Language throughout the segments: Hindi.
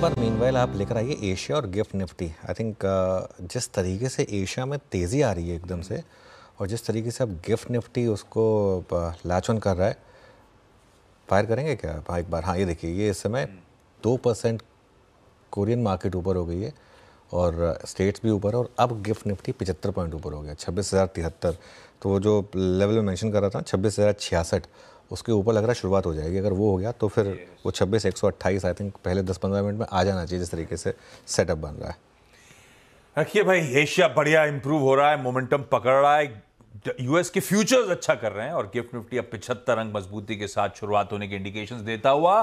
एक बार मीनवाइल आप लेकर आइए एशिया और गिफ्ट निफ्टी। आई थिंक जिस तरीके से एशिया में तेज़ी आ रही है एकदम से, और जिस तरीके से अब गिफ्ट निफ्टी उसको लैच ऑन कर रहा है, फायर करेंगे क्या एक बार? हाँ, ये देखिए, ये इस समय 2% कोरियन मार्केट ऊपर हो गई है और स्टेट्स भी ऊपर है, और अब गिफ्ट निफ्टी 75 पॉइंट ऊपर हो गया, 26,073। तो वो जो लेवल में मेंशन कर रहा था 26,066, उसके ऊपर लग रहा है शुरुआत हो जाएगी। अगर वो हो गया तो फिर वो 26,128 आई थिंक पहले 10-15 मिनट में आ जाना चाहिए, जिस तरीके से सेटअप बन रहा है। रखिए भाई, एशिया बढ़िया इंप्रूव हो रहा है, मोमेंटम पकड़ रहा है, यूएस के फ्यूचर्स अच्छा कर रहे हैं और गिफ्ट निफ्टी अब 75 अंक मजबूती के साथ शुरुआत होने के इंडिकेशंस देता हुआ।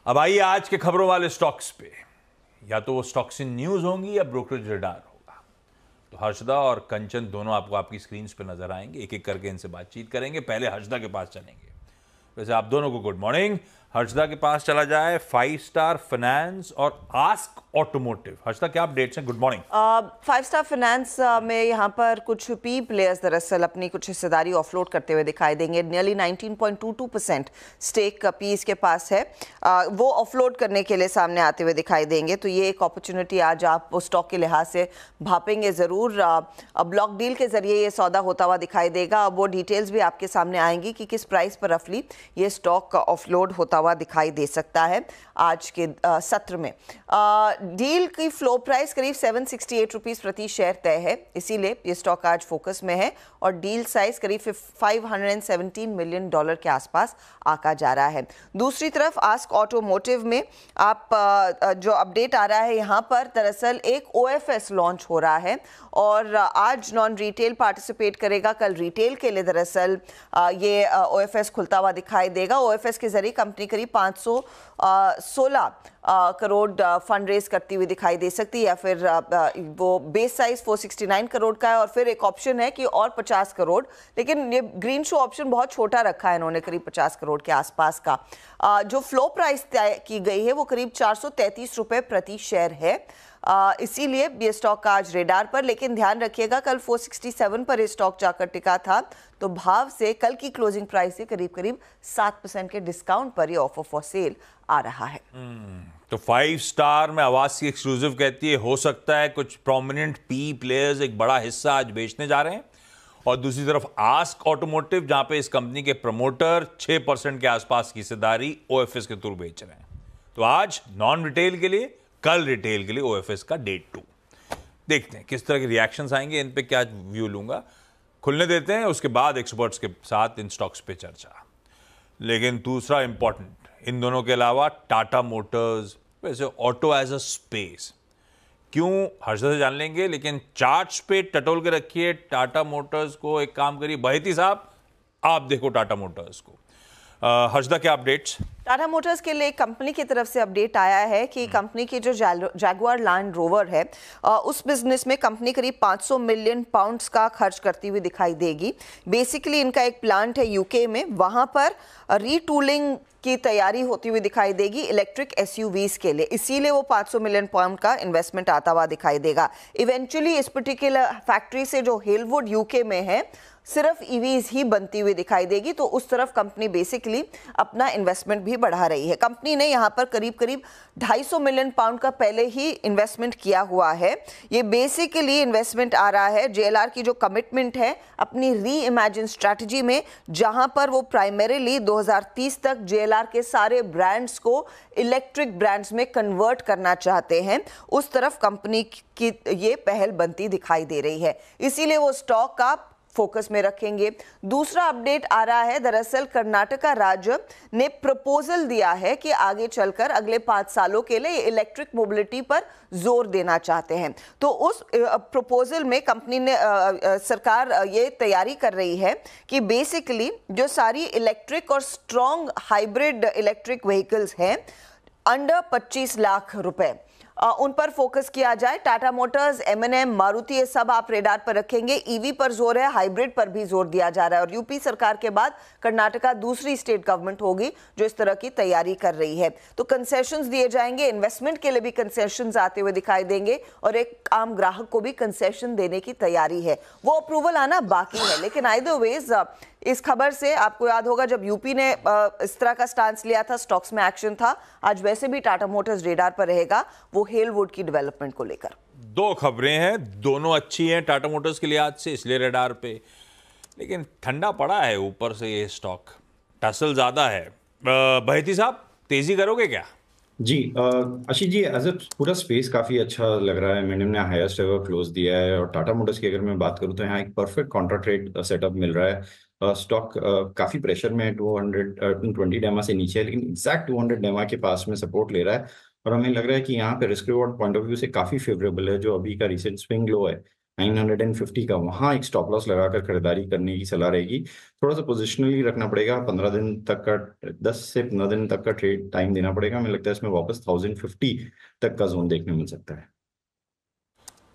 अब आइए आज के खबरों वाले स्टॉक्स पे। या तो वो स्टॉक्स इन न्यूज होंगी या ब्रोकरेज रेडार होगा। तो हर्षदा और कंचन दोनों आपको आपकी स्क्रीन पे नजर आएंगे, एक एक करके इनसे बातचीत करेंगे। पहले हर्षदा के पास चलेंगे। वैसे आप दोनों को गुड मॉर्निंग। हर्षदा के पास चला जाए, 5 स्टार फाइनेंस और आस्क ऑटोमोटिव। हर्षदा, क्या अपडेट्स हैं? Good morning. 5 स्टार फाइनेंस में यहाँ पर कुछ पी प्लेयर्स दरअसल अपनी कुछ हिस्सेदारी ऑफलोड करते हुए दिखाई देंगे। नियरली 19.22% स्टेक पी इसके पास है, वो ऑफलोड करने के लिए सामने आते हुए दिखाई देंगे। तो ये एक अपॉर्चुनिटी आज आप स्टॉक के लिहाज से भापेंगे ज़रूर। ब्लॉक डील के जरिए ये सौदा होता हुआ दिखाई देगा। अब वो डिटेल्स भी आपके सामने आएंगी कि किस प्राइस पर रफली ये स्टॉक ऑफलोड होता हुआ दिखाई दे सकता है आज के सत्र में। डील की फ्लो प्राइस करीब 768 रुपीस प्रति शेयर तय है, इसीलिए ये स्टॉक आज फोकस में है। और डील साइज करीब $517 मिलियन के आसपास आका जा रहा है। दूसरी तरफ आस्क ऑटोमोटिव में आप जो अपडेट आ रहा है यहाँ पर, दरअसल एक OFS लॉन्च हो रहा है और आज नॉन रिटेल पार्टिसिपेट करेगा। कल रिटेल के लिए दरअसल ये OFS खुलता हुआ दिखाई देगा। OFS के जरिए कंपनी करीब 516 करोड़ फंड रेज करती हुई दिखाई दे सकती है, या फिर वो बेस साइज 469 करोड़ का है और फिर एक ऑप्शन है कि और 50 करोड़, लेकिन ये ग्रीन शो ऑप्शन बहुत छोटा रखा है इन्होंने, करीब 50 करोड़ के आसपास का। जो फ्लो प्राइस तय की गई है वो करीब 433 रुपए प्रति शेयर है, इसीलिए ये स्टॉक आज रेडार पर। लेकिन ध्यान रखिएगा, कल 467 पर ये स्टॉक जाकर टिका था, तो भाव से कल की क्लोजिंग प्राइस से करीब करीब 7% के डिस्काउंट पर ये ऑफर फॉर सेल आ रहा है। तो 5 स्टार में आवाज की एक्सक्लूसिव कहती है, हो सकता है कुछ प्रोमिनेंट पी प्लेयर्स एक बड़ा हिस्सा आज बेचने जा रहे हैं। और दूसरी तरफ आस्क ऑटोमोटिव, जहां पे इस कंपनी के प्रमोटर 6% के आसपास की हिस्सेदारी OFS के थ्रू बेच रहे हैं। तो आज नॉन रिटेल के लिए, कल रिटेल के लिए OFS का डे 2। देखते हैं किस तरह के रिएक्शंस आएंगे, इन पे क्या व्यू लूंगा। खुलने देते हैं, उसके बाद एक्सपर्ट्स के साथ इन स्टॉक्स पे चर्चा। लेकिन दूसरा इंपॉर्टेंट, इन दोनों के अलावा टाटा मोटर्स, वैसे ऑटो एज अ स्पेस क्यों, हर्षद से जान लेंगे। लेकिन चार्ट्स पे टटोल के रखिए टाटा मोटर्स को। एक काम करिए बहेती साहब, आप देखो टाटा मोटर्स को। हर्षदा, क्या अपडेट्स? टाटा मोटर्स के लिए कंपनी की तरफ से अपडेट आया है कि कंपनी की जो जैगुआर लैंड रोवर है, उस बिजनेस में कंपनी करीब 500 मिलियन पाउंड्स का खर्च करती हुई दिखाई देगी। बेसिकली इनका एक प्लांट है यूके में, वहां पर रीटूलिंग की तैयारी होती हुई दिखाई देगी इलेक्ट्रिक SUVs के लिए, इसीलिए वो 500 मिलियन पाउंड का इन्वेस्टमेंट आता हुआ दिखाई देगा। इवेंचुअली इस पर्टिकुलर फैक्ट्री से जो हेलवुड यूके में है, सिर्फ EVs ही बनती हुई दिखाई देगी, तो उस तरफ कंपनी बेसिकली अपना इन्वेस्टमेंट भी बढ़ा रही है। कंपनी ने यहाँ पर करीब करीब 250 मिलियन पाउंड का पहले ही इन्वेस्टमेंट किया हुआ है। ये बेसिकली इन्वेस्टमेंट आ रहा है JLR की जो कमिटमेंट है अपनी री इमेजिन स्ट्रैटेजी में, जहां पर वो प्राइमरीली 2030 तक JLR के सारे ब्रांड्स को इलेक्ट्रिक ब्रांड्स में कन्वर्ट करना चाहते हैं। उस तरफ कंपनी की ये पहल बनती दिखाई दे रही है, इसीलिए वो स्टॉक का फोकस में रखेंगे। दूसरा अपडेट आ रहा है, दरअसल कर्नाटका राज्य ने प्रपोजल दिया है कि आगे चलकर अगले 5 सालों के लिए इलेक्ट्रिक मोबिलिटी पर जोर देना चाहते हैं। तो उस प्रपोजल में कंपनी ने सरकार ये तैयारी कर रही है कि बेसिकली जो सारी इलेक्ट्रिक और स्ट्रॉन्ग हाइब्रिड इलेक्ट्रिक व्हीकल्स हैं अंडर 25 लाख रुपए, उन पर फोकस किया जाए। टाटा मोटर्स, M&M, मारुति, ये सब आप रेडार पर रखेंगे। ईवी पर जोर है, हाइब्रिड पर भी जोर दिया जा रहा है और यूपी सरकार के बाद कर्नाटका दूसरी स्टेट गवर्नमेंट होगी जो इस तरह की तैयारी कर रही है। तो कंसेशंस दिए जाएंगे, इन्वेस्टमेंट के लिए भी कंसेशंस आते हुए दिखाई देंगे और एक आम ग्राहक को भी कंसेशन देने की तैयारी है। वो अप्रूवल आना बाकी है, लेकिन आइदर वेज इस खबर से आपको याद होगा जब यूपी ने इस तरह का स्टांस लिया था, स्टॉक्स में एक्शन था। आज वैसे भी टाटा मोटर्स रेडार पर रहेगा, वो हेलवुड की डेवलपमेंट को लेकर। दो खबरें हैं, दोनों अच्छी हैं टाटा मोटर्स के लिए आज से, इसलिए रेडार पे। लेकिन ठंडा पड़ा है ऊपर से ये स्टॉक, टसल ज्यादा है। बहेती साहब तेजी करोगे क्या? जी आशीष जी, एज ए पूरा स्पेस काफी अच्छा लग रहा है। मैंने हाईएस्ट एवर क्लोज दिया है और टाटा मोटर्स की अगर मैं बात करूं तो यहाँ एक परफेक्ट कॉन्ट्रा ट्रेड सेटअप मिल रहा है। स्टॉक काफी प्रेशर में 220 डेमा से नीचे है, लेकिन एग्जैक्ट 200 डेमा के पास में सपोर्ट ले रहा है और हमें लग रहा है कि यहाँ पे risk reward point of view से काफी फेवरेबल है। जो अभी का रिसेंट स्विंग लो है 950 का, वहाँ एक स्टॉप लॉस लगाकर खरीदारी करने की सलाह रहेगी। थोड़ा सा पोजिशनली रखना पड़ेगा, 15 दिन तक का, 10 से 15 दिन तक का ट्रेड टाइम देना पड़ेगा। हमें लगता है इसमें वापस 1050 तक का जोन देखने मिल सकता है।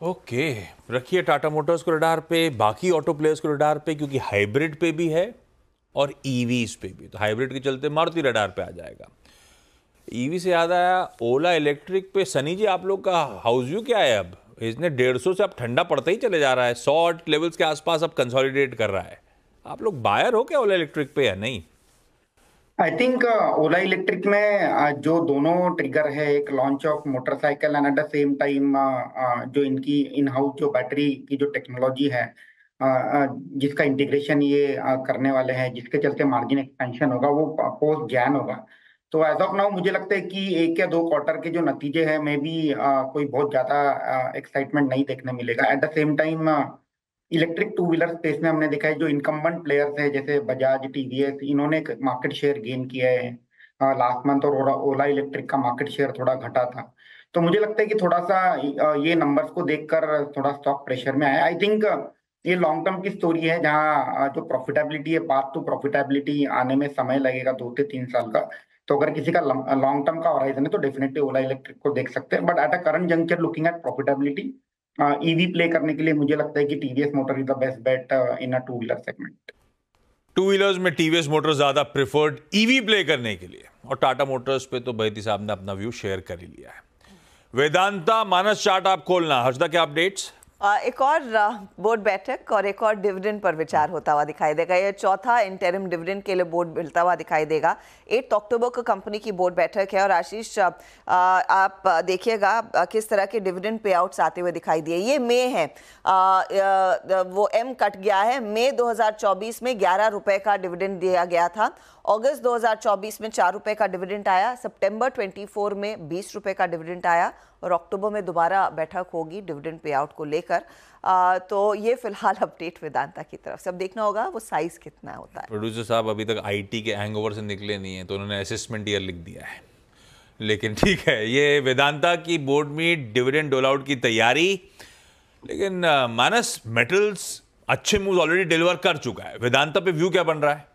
ओके, रखिए टाटा मोटर्स को रडार पे, बाकी ऑटो प्लेयर्स को रडार पे, क्योंकि हाइब्रिड पे भी है और ईवीज पे भी। तो हाइब्रिड के चलते मारुति रडार पे आ जाएगा। ईवी से याद आया, ओला इलेक्ट्रिक पे सनी जी आप लोग का हाउस व्यू क्या है? अब इसने 150 से अब ठंडा पड़ता ही चले जा रहा है, 100 लेवल्स के आसपास अब कंसोलिडेट कर रहा है। आप लोग बायर हो क्या ओला इलेक्ट्रिक पे या नहीं? आई थिंक ओला इलेक्ट्रिक में जो दोनों ट्रिगर है, एक launch of motorcycle and at the same time जो इनकी इन हाउस जो बैटरी की जो टेक्नोलॉजी है, जिसका इंटीग्रेशन ये करने वाले हैं, जिसके चलते मार्जिन एक्सपेंशन होगा, वो पोस्ट जैन होगा। तो एज ऑफ नाउ मुझे लगता है कि 1 या 2 क्वार्टर के जो नतीजे हैं में भी कोई बहुत ज्यादा एक्साइटमेंट नहीं देखने मिलेगा। At the same time electric two wheeler space में हमने देखा है जो इनकम्बेंट प्लेयर्स है जैसे बजाज, टीवीएस, इन्होंने मार्केट शेयर गेन किया है लास्ट मंथ, और ओला इलेक्ट्रिक का मार्केट शेयर थोड़ा घटा था। तो मुझे लगता है कि थोड़ा सा ये नंबर्स को देखकर थोड़ा स्टॉक प्रेशर में आया। आई थिंक ये लॉन्ग टर्म की स्टोरी है जहाँ जो प्रॉफिटेबिलिटी है, पाथ टू प्रॉफिटेबिलिटी आने में समय लगेगा 2 से 3 साल का। तो अगर किसी का लॉन्ग टर्म का होराइजन है तो डेफिनेटली ओला इलेक्ट्रिक को देख सकते हैं। But at a current juncture looking at profitability, EV play करने के लिए मुझे लगता है कि TVS motor is the best bet in a two wheeler segment. Two wheelers में टीवीएस मोटर ज्यादा प्रिफर्ड ईवी प्ले करने के लिए, और टाटा मोटर्स पे तो बहेती साहब ने अपना व्यू शेयर कर ही लिया है। वेदांता मानस चार्ट आप खोलना, हर्षदा क्या अपडेट्स? एक और बोर्ड बैठक और एक और डिविडेंड पर विचार होता हुआ दिखाई देगा। ये चौथा इंटरिम डिविडेंड के लिए बोर्ड मिलता हुआ दिखाई देगा। 8 अक्टूबर को कंपनी की बोर्ड बैठक है और आशीष आप देखिएगा किस तरह के डिविडेंड पे आउट्स आते हुए दिखाई दिए। ये मई है, वो एम कट गया है। मई 2024 में 11 रुपए का डिविडेंड दिया गया था। अगस्त 2024 में 4 रुपए का डिविडेंड आया। सितंबर 24 में 20 रुपए का डिविडेंड आया और अक्टूबर में दोबारा बैठक होगी डिविडेंड पे आउट को लेकर। तो ये फिलहाल अपडेट वेदांता की तरफ से। अब देखना होगा वो साइज कितना होता है। प्रोड्यूसर साहब अभी तक आईटी के हैंगओवर से निकले नहीं है, तो उन्होंने असेसमेंट ईयर लिख दिया है। लेकिन ठीक है, ये वेदांता की बोर्ड में डिविडेंड डोल आउट की तैयारी। लेकिन मानस, मेटल्स अच्छे मूव ऑलरेडी डिलीवर कर चुका है, वेदांता पे व्यू क्या बन रहा है?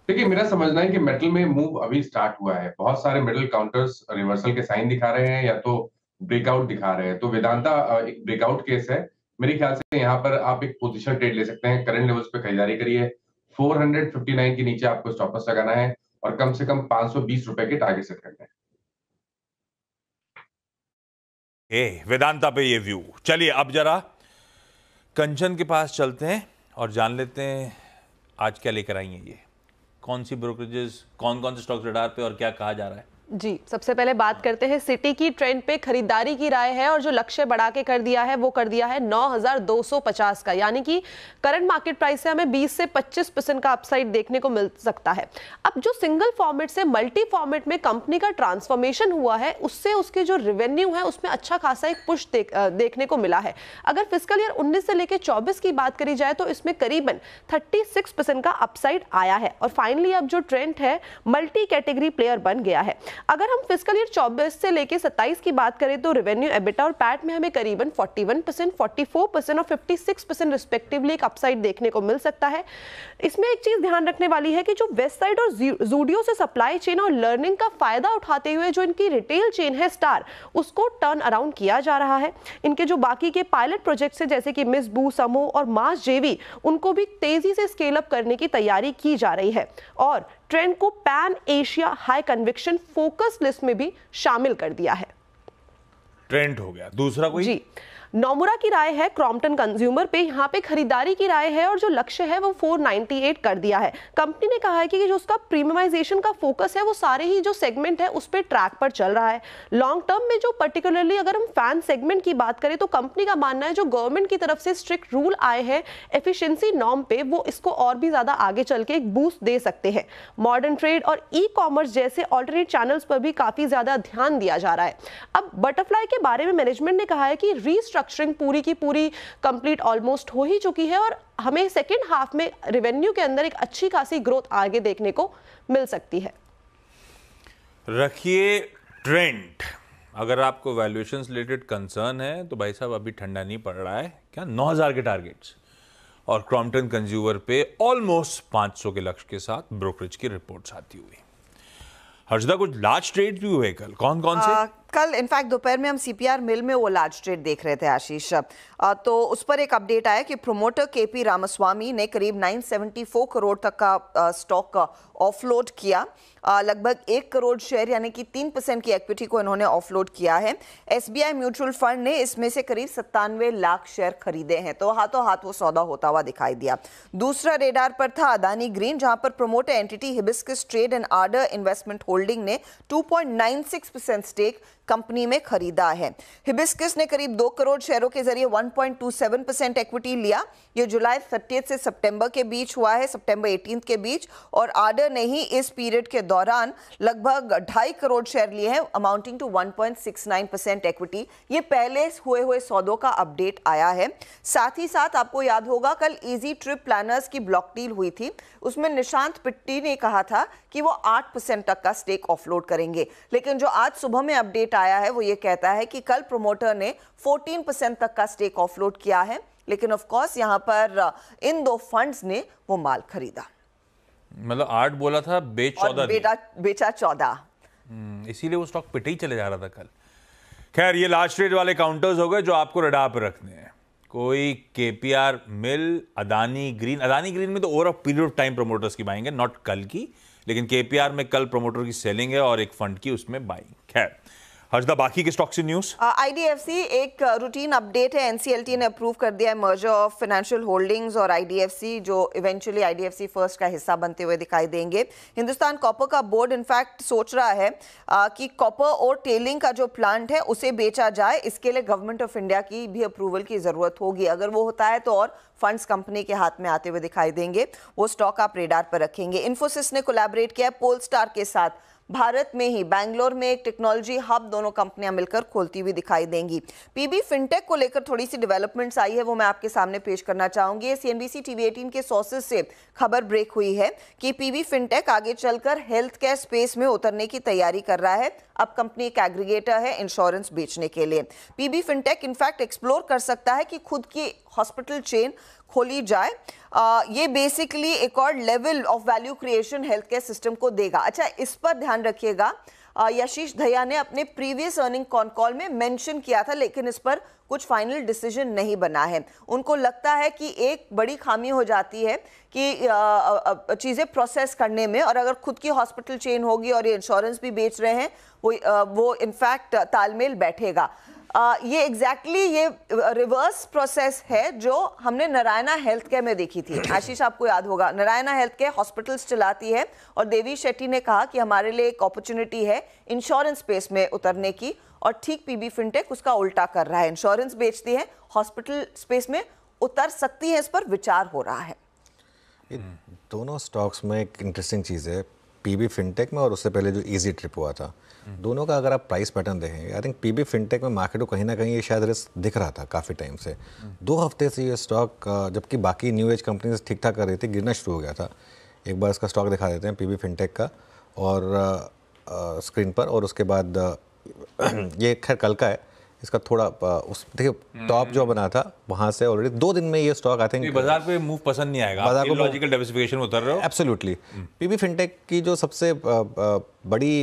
देखिए, मेरा समझना है कि मेटल में मूव अभी स्टार्ट हुआ है। बहुत सारे मेटल काउंटर्स रिवर्सल के साइन दिखा रहे हैं या तो ब्रेकआउट दिखा रहे हैं। तो वेदांता एक ब्रेकआउट केस है। मेरे ख्याल से यहाँ पर आप एक पोजीशन ट्रेड ले सकते हैं। करंट लेवल्स पे खरीदारी करिए। 459 के नीचे आपको स्टॉप लॉस लगाना है और कम से कम 520 रुपए के टारगेट सेट करने हैं। वेदांता पे ये व्यू। चलिए अब जरा कंचन के पास चलते हैं और जान लेते हैं आज क्या लेकर आई हैं ये, कौन सी ब्रोकरेजेस, कौन कौन से स्टॉक्स रडार पे और क्या कहा जा रहा है। जी, सबसे पहले बात करते हैं सिटी की। ट्रेंड पे खरीदारी की राय है और जो लक्ष्य बढ़ा के कर दिया है वो कर दिया है 9,250 का, यानी कि करंट मार्केट प्राइस से हमें 20 से 25% का अपसाइड देखने को मिल सकता है। अब जो सिंगल फॉर्मेट से मल्टी फॉर्मेट में कंपनी का ट्रांसफॉर्मेशन हुआ है, उससे उसके जो रेवेन्यू है उसमें अच्छा खासा एक पुश देखने को मिला है। अगर फिस्कल ईयर 19 से लेकर 24 की बात करी जाए तो इसमें करीबन 36% का अपसाइड आया है। और फाइनली अब जो ट्रेंड है मल्टी कैटेगरी प्लेयर बन गया है। अगर हम फिस्कल ईयर 24 से लेके 27 की बात करें तो रेवेन्यू, एबिटा और पैट में हमें करीबन 41%, 44% और 56% रिस्पेक्टिवली एक अपसाइड देखने को मिल सकता है। इसमें एक चीज ध्यान रखने वाली है कि जो वेस्ट साइड और ज़ूडियो से सप्लाई चेन और लर्निंग का फायदा उठाते हुए जो इनकी रिटेल चेन है स्टार, उसको टर्न अराउंड किया जा रहा है। इनके जो बाकी के पायलट प्रोजेक्ट्स है जैसे कि मिस बू, समो और मास जेवी, उनको भी तेजी से स्केल अप करने की तैयारी की जा रही है और ट्रेंड को pan Asia high conviction focus list में भी शामिल कर दिया है। ट्रेंड हो गया। दूसरा कोई जी, नोमुरा की राय है क्रॉम्पटन कंज्यूमर पे, यहाँ पे खरीदारी की राय है और जो लक्ष्य है वो 498 कर दिया है। कंपनी ने कहा है कि जो उसका प्रीमियमाइजेशन का फोकस है वो सारे ही जो सेगमेंट है उस पे ट्रैक पर चल रहा है। लॉन्ग टर्म में जो पर्टिकुलरली अगर हम फैन सेगमेंट की बात करें तो कंपनी का मानना है जो गवर्नमेंट की तरफ से स्ट्रिक्ट रूल आए हैं एफिशिएंसी नॉर्म पे, वो इसको और भी ज्यादा आगे चल के एक बूस्ट दे सकते हैं। मॉडर्न ट्रेड और ई कॉमर्स जैसे ऑल्टरनेट चैनल्स पर भी काफी ज्यादा ध्यान दिया जा रहा है। अब बटरफ्लाई के बारे में मैनेजमेंट ने कहा है कि रीस्ट्रक्चरिंग पूरी की पूरी कंप्लीट ऑलमोस्ट हो ही चुकी है और हमें सेकेंड हाफ में रेवेन्यू के अंदर एक अच्छी खासी ग्रोथ आगे देखने को मिल सकती है। रखिए ट्रेंड। अगर आपको वैल्यूएशन रिलेटेड कंसर्न है तो भाई साहब अभी ठंडा नहीं पड़ रहा है क्या, 9000 के टारगेट्स और क्रॉम्पटन कंज्यूमर पे ऑलमोस्ट 500 के लक्ष्य के साथ ब्रोकरेज की रिपोर्ट्स आती हुई। हर्षदा, कुछ लार्ज ट्रेड भी हुए कल, कौन कौन से? कल इनफैक्ट दोपहर में हम सीपीआर मिल में वो लार्ज ट्रेड देख रहे थे आशीष, तो उस पर एक अपडेट आया कि प्रोमोटर केपी रामास्वामी ने करीब 974 करोड़ तक का स्टॉक ऑफलोड किया। लगभग 1 करोड़ शेयर यानी कि 3% की इक्विटी को इन्होंने ऑफलोड किया है। एसबीआई म्यूचुअल फंड ने इसमें से करीब 97 लाख शेयर खरीदे हैं, तो हाथों हाथ वो सौदा होता हुआ दिखाई दिया। दूसरा रेडार पर था अदानी ग्रीन, जहां पर promoter entity hibiscus trade and order investment holding ने 2.96% स्टेक कंपनी में खरीदा है। हिबिस्कस ने करीब 2 करोड़ शेयरों के जरिए 1.27% इक्विटी लिया। ये जुलाई 30 से सितंबर के बीच हुआ है, सितंबर 18 के बीच, और आर्डर ने ही इस पीरियड के दौरान लगभग 2.5 करोड़ शेयर लिए हैं, अमाउंटिंग टू 1.69% इक्विटी। ये पहले हुए सौदों का अपडेट आया है। साथ ही साथ आपको याद होगा कल इजी ट्रिप प्लानर्स की ब्लॉक डील हुई थी, उसमें निशांत पिट्टी ने कहा था कि वो 8% तक का स्टेक ऑफलोड करेंगे, लेकिन जो आज सुबह में अपडेट आया है वो ये कहता है कि कल प्रोमोटर ने 14% तक का स्टेक ऑफलोड किया है, लेकिन ऑफ कोर्स यहां पर इन दो फंड्स ने वो माल खरीदा। मतलब 8 बोला था, बेचा 14। इसीलिए वो स्टॉक पिटे ही चले जा रहा था कल। खैर, ये लार्ज ट्रेड वाले काउंटर्स हो गए जो आपको रडार पर रखने हैं। कोई केपीआर मिल, अदानी ग्रीन में तो over a period of time promoters की बाइंग है, नॉट कल की, लेकिन केपीआर में कल प्रोमोटर की सेलिंग है और एक फंड की उसमें बाइंग। खैर हर्षदा, बाकी के स्टॉक से न्यूज। आईडीएफसी एक रूटीन अपडेट है, एनसीएलटी ने अप्रूव कर दिया है मर्जर ऑफ फाइनेंशियल होल्डिंग्स और आईडीएफसी, जो इवेंचुअली आईडीएफसी फर्स्ट का हिस्सा बनते हुए दिखाई देंगे। हिंदुस्तान कॉपर का बोर्ड इनफैक्ट सोच रहा है कि कॉपर और टेलिंग का जो प्लांट है उसे बेचा जाए। इसके लिए गवर्नमेंट ऑफ इंडिया की भी अप्रूवल की जरूरत होगी। अगर वो होता है तो और फंड्स कंपनी के हाथ में आते हुए दिखाई देंगे। वो स्टॉक आप रेडार पर रखेंगे। इन्फोसिस ने कोलैबोरेट किया पोलस्टार के साथ, भारत में ही बेंगलोर में एक टेक्नोलॉजी हब दोनों कंपनियां मिलकर खोलती हुई दिखाई देंगी। पीबी फिनटेक को लेकर थोड़ी सी डेवलपमेंट्स आई है, वो मैं आपके सामने पेश करना चाहूंगी। सीएनबीसी टीवी 18 के सोर्सेज से खबर ब्रेक हुई है कि पीबी फिनटेक आगे चलकर हेल्थ केयर स्पेस में उतरने की तैयारी कर रहा है। अब कंपनी एक एग्रीगेटर है इंश्योरेंस बेचने के लिए। पीबी फिनटेक इनफैक्ट एक्सप्लोर कर सकता है कि खुद की हॉस्पिटल चेन खोली जाए। ये बेसिकली एक और level of value creation health care system को देगा। अच्छा, इस पर ध्यान रखिएगा, यशीश दहिया ने अपने प्रीवियस अर्निंग कॉन कॉल में मेंशन किया था, लेकिन इस पर कुछ फाइनल डिसीजन नहीं बना है। उनको लगता है कि एक बड़ी खामी हो जाती है कि चीज़ें प्रोसेस करने में, और अगर खुद की हॉस्पिटल चेन होगी और ये इंश्योरेंस भी बेच रहे हैं, वो इनफैक्ट तालमेल बैठेगा। ये एग्जैक्टली ये रिवर्स प्रोसेस है जो हमने नारायणा हेल्थ केयर में देखी थी। आशीष, आपको याद होगा, नारायणा हेल्थ केयर हॉस्पिटल्स चलाती है और देवी शेट्टी ने कहा कि हमारे लिए एक अपॉर्चुनिटी है इंश्योरेंस स्पेस में उतरने की, और ठीक पीबी फिनटेक उसका उल्टा कर रहा है। इंश्योरेंस बेचती है, हॉस्पिटल स्पेस में उतर सकती है, इस पर विचार हो रहा है। ये दोनों स्टॉक्स में एक इंटरेस्टिंग चीज़ है, पीबी फिनटेक में और उससे पहले जो इजी ट्रिप हुआ था, दोनों का अगर आप प्राइस पैटर्न देखेंगे, आई थिंक पीबी फिनटेक में मार्केट को कहीं ना कहीं ये शायद रिस्क दिख रहा था काफ़ी टाइम से। 2 हफ्ते से ये स्टॉक, जबकि बाकी न्यू एज कंपनीज ठीक ठाक कर रही थी, गिरना शुरू हो गया था। एक बार इसका स्टॉक दिखा देते हैं पीबी फिनटेक का, और स्क्रीन पर, और उसके बाद ये खैर कल का है, इसका थोड़ा उस देखिए टॉप जो बना था वहाँ से ऑलरेडी 2 दिन में ये स्टॉक आई थिंक बाजार पे मूव पसंद नहीं आएगा, बाजार को लॉजिकल डाइवर्सिफिकेशन उतर रहे हो। एब्सोल्युटली। पीबी फिनटेक की जो सबसे बड़ी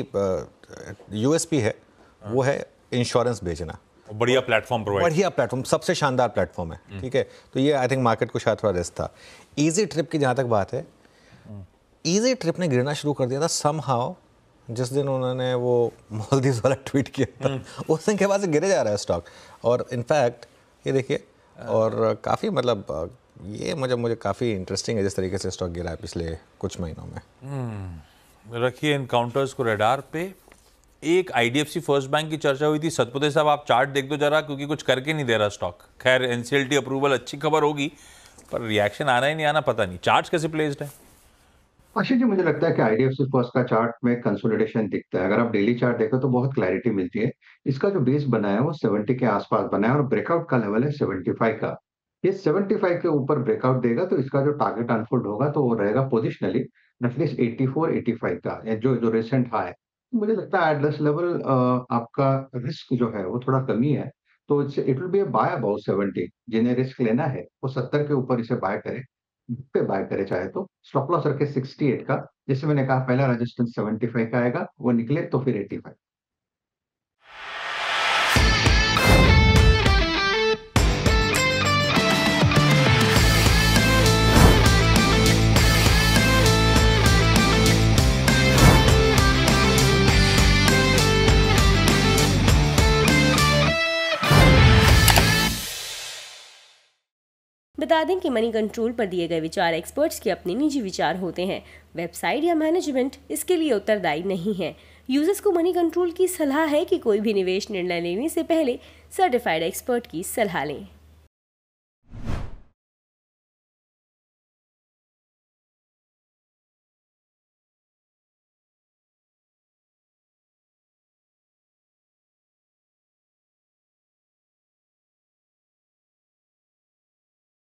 यूएसपी है वो है इंश्योरेंस बेचना। बढ़िया प्लेटफॉर्म प्रोवाइड, बढ़िया प्लेटफॉर्म, सबसे शानदार प्लेटफॉर्म है, ठीक है। तो ये आई थिंक मार्केट को शायद थोड़ा रिस्क था। इजी ट्रिप की जहाँ तक बात है, इजी ट्रिप ने गिरना शुरू कर दिया था समहाउ जिस दिन उन्होंने वो मालदीव वाला ट्वीट किया था, उस दिन के बाद से गिरे जा रहा है स्टॉक। और इनफैक्ट ये देखिए, और काफ़ी मतलब ये मुझे काफ़ी इंटरेस्टिंग है जिस तरीके से स्टॉक गिरा है पिछले कुछ महीनों में। रखिए इनकाउंटर्स को रडार पे। एक आईडीएफसी फर्स्ट बैंक की चर्चा हुई थी। सतपुते साहब आप चार्ट देख दो जरा, क्योंकि कुछ करके नहीं दे रहा स्टॉक। खैर एनसीएलटी अप्रूवल अच्छी खबर होगी, पर रिएक्शन आना ही नहीं आना पता नहीं। चार्ट कैसे प्लेस्ड है? आशीष जी, मुझे लगता है कि आईडीएफसी फर्स्ट का चार्ट में कंसोलिडेशन दिखता है। अगर आप डेली चार्ट देखो तो बहुत क्लैरिटी मिलती है। इसका जो बेस बना है वो 70 के आसपास बना है और ब्रेकआउट का लेवल है 75 का। ये 75 के ऊपर ब्रेकआउट देगा तो इसका जो टारगेट अनफोल्ड होगा तो वो रहेगा पोजिशनली एटलीस्ट 84-85 का, जो रिसेंट हाई है। मुझे लगता है एट दिस लेवल आपका रिस्क जो है वो थोड़ा कमी है, तो it will be a by about 70। जिन्हें रिस्क लेना है वो 70 के ऊपर इसे बाय करे, पे बाय करे चाहे तो। स्टॉप लॉस रखे 68 का, जैसे मैंने कहा पहला रेजिस्टेंस 75 का आएगा, वो निकले तो फिर 85। बता दें कि मनी कंट्रोल पर दिए गए विचार एक्सपर्ट्स के अपने निजी विचार होते हैं। वेबसाइट या मैनेजमेंट इसके लिए उत्तरदायी नहीं है। यूजर्स को मनी कंट्रोल की सलाह है कि कोई भी निवेश निर्णय लेने से पहले सर्टिफाइड एक्सपर्ट की सलाह लें।